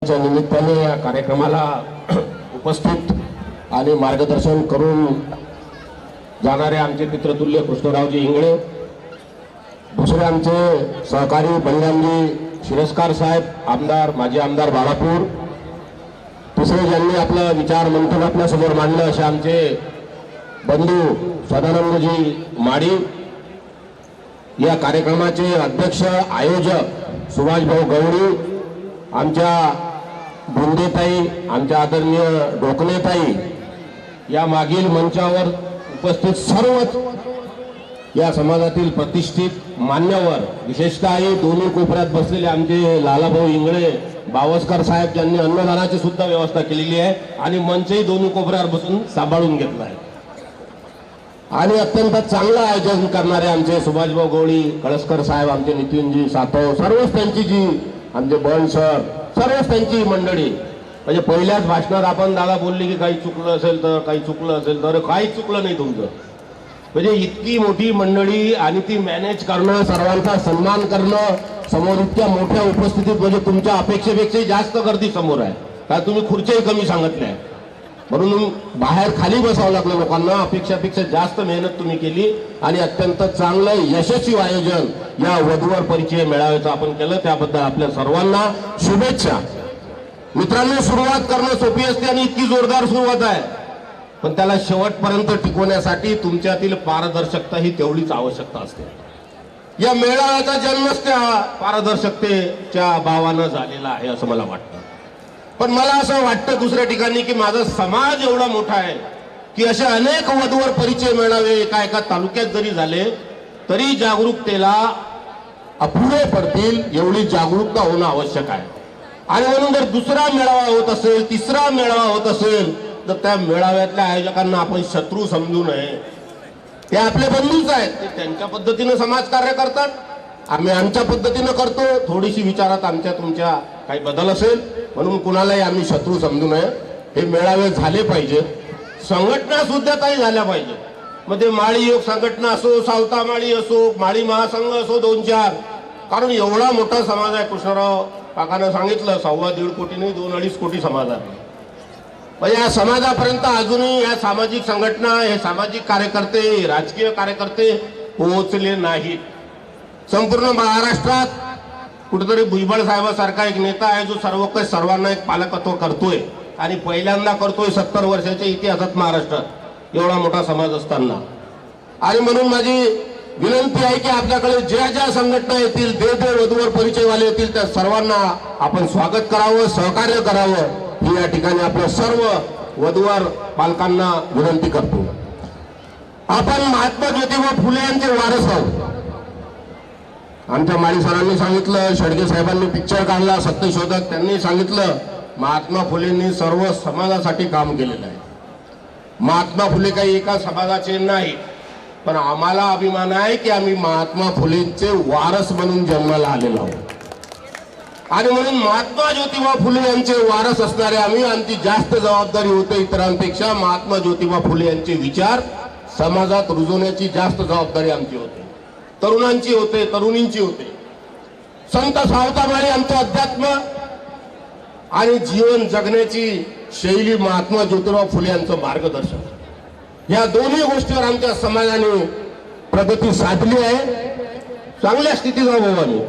दिनाच्या निमित्ताने या कार्यक्रमाला उपस्थित आणि मार्गदर्शन करून जाणारे आमचे पितृतुल्य कृष्णरावजी इंगळे, दुसरे आमचे सहकारी बलिरामजी शिरस्कार साहेब, आमदार माजी आमदार बाळापूर, तिसरे ज्यांनी आपलं विचार मंथन आपल्या समोर मांडलं असे आमचे बंधू सदानंदजी माडी, या कार्यक्रमाचे अध्यक्ष आयोजक सुभाषभाऊ गवळी, आमच्या बुंदेताई, आमच्या आदरणीय डोकणेताई, या मागील मंचावर उपस्थित सर्व या समाजातील प्रतिष्ठित मान्यवर, विशेषतः दोन्ही कोपऱ्यात बसलेले आमचे लालाभाऊ इंगळे बावस्कर साहेब, ज्यांनी अन्नदानाची सुद्धा व्यवस्था केलेली आहे आणि मंचही दोन्ही कोपऱ्यावर बसून सांभाळून घेतला आहे, आणि अत्यंत चांगलं आयोजन करणारे आमचे सुभाषभाऊ गवळी, कळसकर साहेब, आमचे नितीनजी सातव, सर्वच त्यांची जी आमचे बन सर, सर्वच त्यांची मंडळी. म्हणजे पहिल्याच भाषणात आपण दादा बोलले की काही चुकलं असेल तर, काही चुकलं असेल तर, काहीच चुकलं नाही तुमचं. म्हणजे इतकी मोठी मंडळी आणि ती मॅनेज करणं, सर्वांचा सन्मान करणं, समोर इतक्या मोठ्या उपस्थितीत, म्हणजे तुमच्या अपेक्षेपेक्षा जास्त गर्दी समोर आहे. काय तुम्ही खुर्च्याही कमी सांगितल्या, म्हणून बाहेर खाली बसावं लागलं लोकांना. अपेक्षापेक्षा जास्त मेहनत तुम्ही केली आणि अत्यंत चांगलं यशस्वी आयोजन या वधूवर परिचय मेळाव्याचं आपण केलं, त्याबद्दल आपल्या सर्वांना शुभेच्छा. मित्रांनो, सुरुवात करणं सोपी असते आणि इतकी जोरदार सुरुवात आहे, पण त्याला शेवटपर्यंत टिकवण्यासाठी तुमच्यातील पारदर्शकता ही तेवढीच आवश्यकता असते. या मेळाव्याचा जन्मच त्या पारदर्शकतेच्या भावानं झालेला आहे असं मला वाटतं. पण मला असं वाटतं दुसऱ्या ठिकाणी की माझा समाज एवढा मोठा आहे की असे अनेक वधूवर परिचय मेळावे एका एका तालुक्यात जरी झाले तरी जागरूकतेला अपुरे पडतील, एवढी जागरूकता होणं आवश्यक आहे. आणि म्हणून जर दुसरा मेळावा होत असेल, तिसरा मेळावा होत असेल, तर त्या मेळाव्यातल्या आयोजकांना आपण शत्रू समजू नये. ते आपले बंधूच आहेत, ते त्यांच्या पद्धतीनं समाजकार्य करतात, आम्ही आमच्या पद्धतीनं करतो. थोडीशी विचारात आमच्या तुमच्या काही बदल असेल, म्हणून कुणालाही आम्ही शत्रू समजू नये. हे मेळावे झाले पाहिजे, संघटना सुद्धा काही झाल्या पाहिजे. मग ते माळी योग संघटना असो, सावता माळी असो, माळी महासंघ असो, 2-4, कारण एवढा मोठा समाज आहे. कृष्णराव काकानं सांगितलं 1.25 कोटी नाही, 2-2.5 कोटी समाज आहे. म्हणजे या समाजापर्यंत अजूनही या सामाजिक संघटना, हे सामाजिक कार्यकर्ते, राजकीय कार्यकर्ते पोहोचले नाहीत. संपूर्ण महाराष्ट्रात कुठेतरी भुजबळ साहेबांसारखा एक नेता आहे जो सर्वांना एक पालकत्व करतोय आणि पहिल्यांदा करतोय 70 वर्षाच्या इतिहासात महाराष्ट्रात एवढा मोठा समाज असताना. आणि म्हणून माझी विनंती आहे की आपल्याकडे ज्या ज्या संघटना येतील, जे वधूवर परिचयवाले येतील, त्या सर्वांना आपण स्वागत करावं, सहकार्य करावं, ही या ठिकाणी आपल्या सर्व वधूवर पालकांना विनंती करतो. आपण महात्मा ज्योतिबा फुले यांचे वारस आहोत. आमच्या माळी सरांनी सांगितलं, शेडगे साहेबांनी पिक्चर काढला सत्यशोधक, त्यांनी सांगितलं महात्मा फुलेंनी सर्व समाजासाठी काम केलेलं आहे. महात्मा फुले काही एका समाजाचे नाही, पण आम्हाला अभिमान आहे की आम्ही महात्मा फुलेंचे वारस म्हणून जन्माला आलेलो आहोत. आणि म्हणून महात्मा ज्योतिबा फुले यांचे वारस असणारे आम्ही, आमची जास्त जबाबदारी होते इतरांपेक्षा. महात्मा ज्योतिबा फुले यांचे विचार समाजात रुजवण्याची जास्त जबाबदारी आमची होते, तरुणांची होते, तरुणींची होते. संत सावतामाळी आमचं अध्यात्म आणि जीवन जगण्याची शैली, महात्मा ज्योतिबा फुले यांचं मार्गदर्शन, या दोन्ही गोष्टीवर आमच्या समाजाने प्रगती साधली आहे. चांगल्या स्थितीत आहोत आम्ही.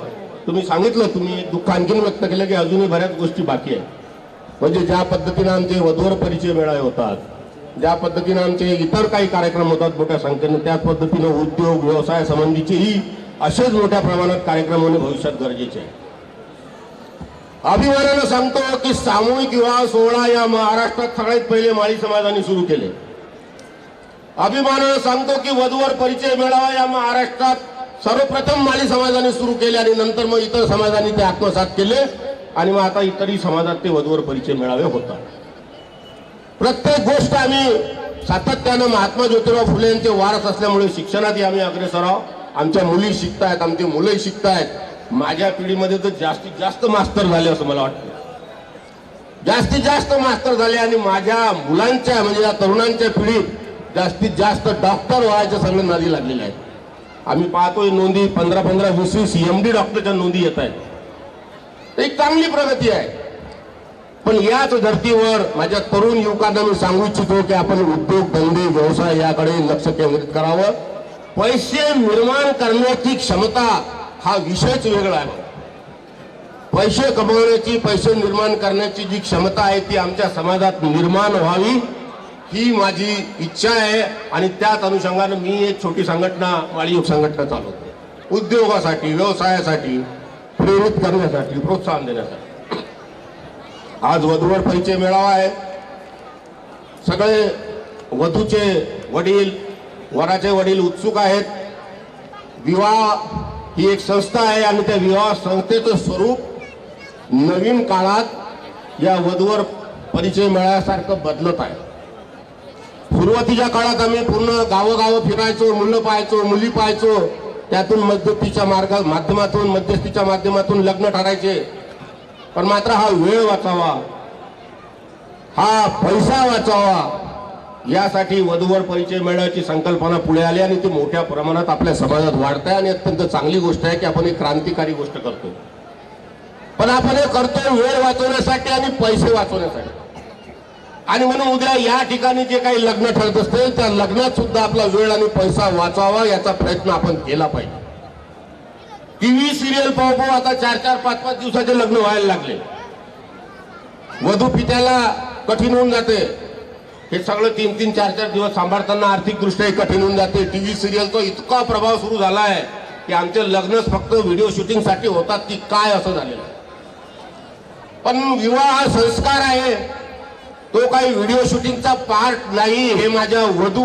तुम्ही सांगितलं, तुम्ही दुःख आणखीन व्यक्त केलं की अजूनही बऱ्याच गोष्टी बाकी आहेत. म्हणजे ज्या पद्धतीने आमचे वधूवर परिचय मेळावे होतात, ज्या पद्धतीने आमचे इतर काही कार्यक्रम होतात मोठ्या संख्येने, त्याच पद्धतीने उद्योग व्यवसाय संबंधीचेही असेच मोठ्या प्रमाणात कार्यक्रम होणे भविष्यात गरजेचे आहे. अभिमानानं सांगतो की सामूहिक विवाह सोहळा या महाराष्ट्रात सगळ्यात पहिले माळी समाजाने सुरू केले. अभिमानानं सांगतो की वधूवर परिचय मेळावा या महाराष्ट्रात सर्वप्रथम माळी समाजाने सुरू केले आणि नंतर मग इतर समाजांनी ते आत्मसात केले आणि मग आता इतरही समाजात ते वधूवर परिचय मेळावे होतात. प्रत्येक गोष्ट आम्ही सातत्यानं महात्मा ज्योतिबा फुले यांचे वारस असल्यामुळे शिक्षणातही आम्ही अग्रेसर आहोत. आमच्या मुली शिकतायत, आमचे मुलंही शिकतायत. माझ्या पिढीमध्ये तर जास्तीत जास्त मास्तर झाले असं मला वाटतं, जास्तीत जास्त मास्तर झाले. आणि माझ्या मुलांच्या म्हणजे या तरुणांच्या पिढीत जास्तीत जास्त डॉक्टर व्हायच्या सगळे नादी लागलेले आहेत. आम्ही पाहतोय नोंदी 15-20 CMD डॉक्टरच्या नोंदी येत आहेत. एक चांगली प्रगती आहे. पण याच धर्तीवर माझ्या तरुण युवकांना मी सांगू इच्छितो की आपण उद्योग धंदे व्यवसाय याकडे लक्ष केंद्रित करावं. पैसे निर्माण करण्याची क्षमता हा विषयच वेगळा आहे. पैसे कमवण्याची पैसे निर्माण करण्याची जी क्षमता आहे ती आमच्या समाजात निर्माण व्हावी ही माझी इच्छा आहे. आणि त्याच अनुषंगाने मी एक छोटी संघटना माळीयुग संघटना चालवतो, उद्योगासाठी व्यवसायासाठी प्रेरित करण्यासाठी प्रोत्साहन देण्यासाठी. आज वधूवर परिचय मेळावा आहे. सगळे वधूचे वडील वराचे वडील उत्सुक आहेत. विवाह ही एक संस्था आहे आणि त्या विवाह संस्थेचं स्वरूप नवीन काळात या वधूवर परिचय मेळाव्यासारखं बदलत आहे. सुरुवातीच्या काळात आम्ही पूर्ण गावोगाव फिरायचो, मुलं पाहायचो, मुली पाहायचो, त्यातून मध्यस्थीच्या मध्यस्थीच्या माध्यमातून लग्न ठरायचे. पण मात्र हा वेळ वाचावा, हा पैसा वाचावा यासाठी वधूवर परिचय मेळाव्याची संकल्पना पुढे आली आणि ती मोठ्या प्रमाणात आपल्या समाजात वाढते आणि अत्यंत चांगली गोष्ट आहे की आपण एक क्रांतिकारी गोष्ट करतो. पण आपण हे करतोय वेळ वाचवण्यासाठी आणि पैसे वाचवण्यासाठी. आणि म्हणून उद्या या ठिकाणी जे काही लग्न ठरत असते त्या लग्नात सुद्धा आपला वेळ आणि पैसा वाचवावा याचा प्रयत्न आपण केला पाहिजे. टीव्ही सिरियल पाहू आता 4-4, 5-5 दिवसाचे लग्न व्हायला लागले. वधू पित्याला कठीण होऊन जाते. हे सगळं 3-3, 4-4 दिवस सांभाळताना आर्थिकदृष्ट्या कठीण होऊन जाते. टीव्ही सिरियलचा इतका प्रभाव सुरू झाला आहे की आमचे लग्नच फक्त व्हिडिओ शूटिंगसाठी होतात की काय असं झालेलं. पण विवाह हा संस्कार आहे, तो काही व्हिडिओ शूटिंगचा पार्ट नाही. हे माझ्या वधू